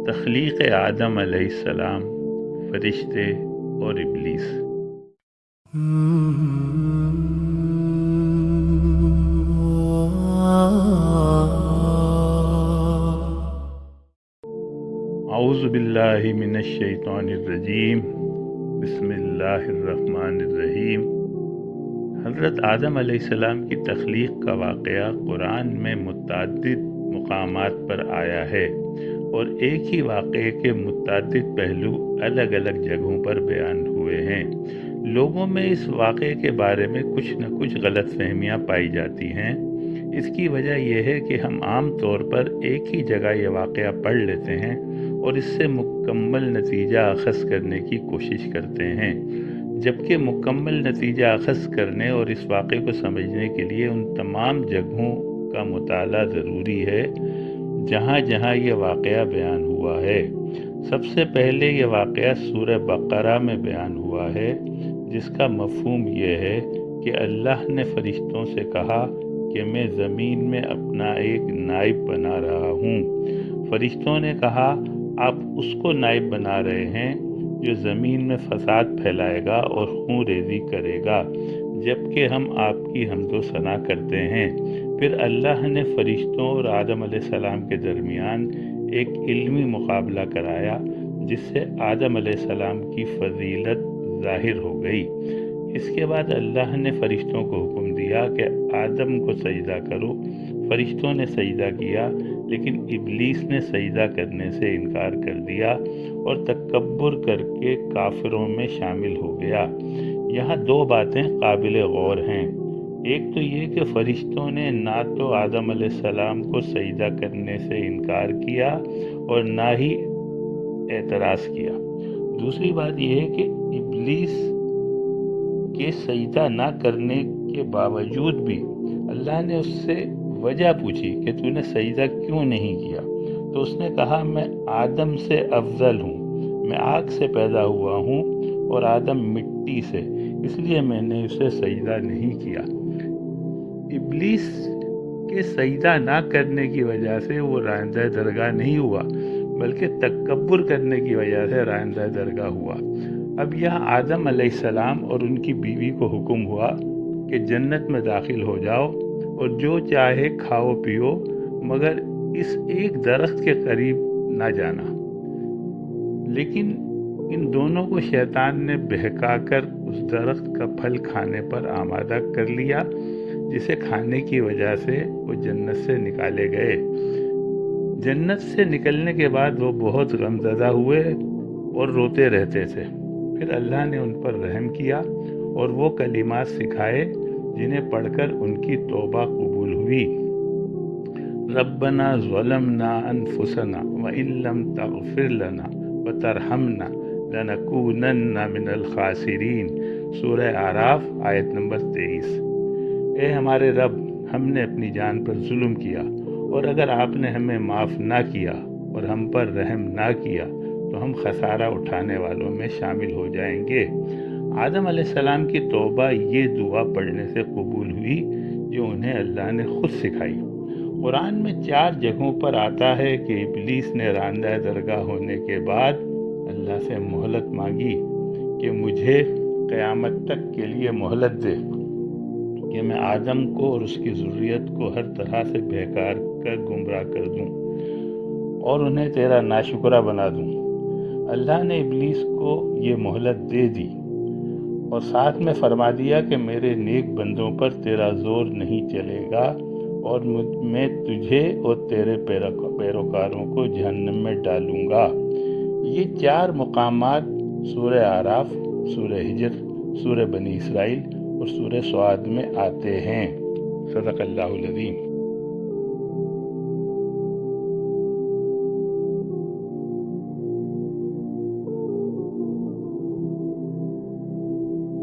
تخلیق آدم علیہ السلام، فرشتے اور ابلیس۔ اعوذ باللہ من الشیطان الرجیم، بسم اللہ الرحمن الرحیم۔ حضرت آدم علیہ السلام کی تخلیق کا واقعہ قرآن میں متعدد مقامات پر آیا ہے، اور ایک ہی واقعے کے متعدد پہلو الگ الگ جگہوں پر بیان ہوئے ہیں۔ لوگوں میں اس واقعے کے بارے میں کچھ نہ کچھ غلط فہمیاں پائی جاتی ہیں۔ اس کی وجہ یہ ہے کہ ہم عام طور پر ایک ہی جگہ یہ واقعہ پڑھ لیتے ہیں اور اس سے مکمل نتیجہ اخذ کرنے کی کوشش کرتے ہیں، جبکہ مکمل نتیجہ اخذ کرنے اور اس واقعے کو سمجھنے کے لیے ان تمام جگہوں کا مطالعہ ضروری ہے جہاں جہاں یہ واقعہ بیان ہوا ہے۔ سب سے پہلے یہ واقعہ سورہ بقرہ میں بیان ہوا ہے، جس کا مفہوم یہ ہے کہ اللہ نے فرشتوں سے کہا کہ میں زمین میں اپنا ایک نائب بنا رہا ہوں۔ فرشتوں نے کہا آپ اس کو نائب بنا رہے ہیں جو زمین میں فساد پھیلائے گا اور خون ریزی کرے گا، جبکہ ہم آپ کی حمد و ثنا کرتے ہیں۔ پھر اللہ نے فرشتوں اور آدم علیہ السلام کے درمیان ایک علمی مقابلہ کرایا، جس سے آدم علیہ السلام کی فضیلت ظاہر ہو گئی۔ اس کے بعد اللہ نے فرشتوں کو حکم دیا کہ آدم کو سجدہ کرو۔ فرشتوں نے سجدہ کیا، لیکن ابلیس نے سجدہ کرنے سے انکار کر دیا اور تکبر کر کے کافروں میں شامل ہو گیا۔ یہاں دو باتیں قابل غور ہیں۔ ایک تو یہ کہ فرشتوں نے نہ تو آدم علیہ السلام کو سجدہ کرنے سے انکار کیا اور نہ ہی اعتراض کیا۔ دوسری بات یہ ہے کہ ابلیس کے سجدہ نہ کرنے کے باوجود بھی اللہ نے اس سے وجہ پوچھی کہ تو نے سجدہ کیوں نہیں کیا، تو اس نے کہا میں آدم سے افضل ہوں، میں آگ سے پیدا ہوا ہوں اور آدم مٹی سے، اس لیے میں نے اسے سجدہ نہیں کیا۔ ابلیس کے سجدہ نہ کرنے کی وجہ سے وہ رائندہ درگاہ نہیں ہوا، بلکہ تکبر کرنے کی وجہ سے رائندہ درگاہ ہوا۔ اب یہاں آدم علیہ السلام اور ان کی بیوی کو حکم ہوا کہ جنت میں داخل ہو جاؤ اور جو چاہے کھاؤ پیو، مگر اس ایک درخت کے قریب نہ جانا۔ لیکن ان دونوں کو شیطان نے بہکا کر اس درخت کا پھل کھانے پر آمادہ کر لیا، جسے کھانے کی وجہ سے وہ جنت سے نکالے گئے۔ جنت سے نکلنے کے بعد وہ بہت غمزدہ ہوئے اور روتے رہتے تھے۔ پھر اللہ نے ان پر رحم کیا اور وہ کلمات سکھائے جنہیں پڑھ کر ان کی توبہ قبول ہوئی۔ ربنا ظلمنا انفسنا وان لم تغفر لنا وترحمنا لنکونن من الخاسرین، سورہ اعراف آیت نمبر 23۔ اے ہمارے رب، ہم نے اپنی جان پر ظلم کیا، اور اگر آپ نے ہمیں معاف نہ کیا اور ہم پر رحم نہ کیا تو ہم خسارہ اٹھانے والوں میں شامل ہو جائیں گے۔ آدم علیہ السلام کی توبہ یہ دعا پڑھنے سے قبول ہوئی جو انہیں اللہ نے خود سکھائی۔ قرآن میں 4 جگہوں پر آتا ہے کہ ابلیس نے راندہ درگاہ ہونے کے بعد اللہ سے مہلت مانگی کہ مجھے قیامت تک کے لیے مہلت دے کہ میں آدم کو اور اس کی ذریت کو ہر طرح سے بہکار کر گمراہ کر دوں اور انہیں تیرا ناشکرہ بنا دوں۔ اللہ نے ابلیس کو یہ مہلت دے دی اور ساتھ میں فرما دیا کہ میرے نیک بندوں پر تیرا زور نہیں چلے گا اور میں تجھے اور تیرے پیروکاروں کو جہنم میں ڈالوں گا۔ یہ 4 مقامات سورہ اعراف، سورہ ہجر، سورہ بنی اسرائیل اور سورہ سعد میں آتے ہیں۔ صدق اللہ العظیم۔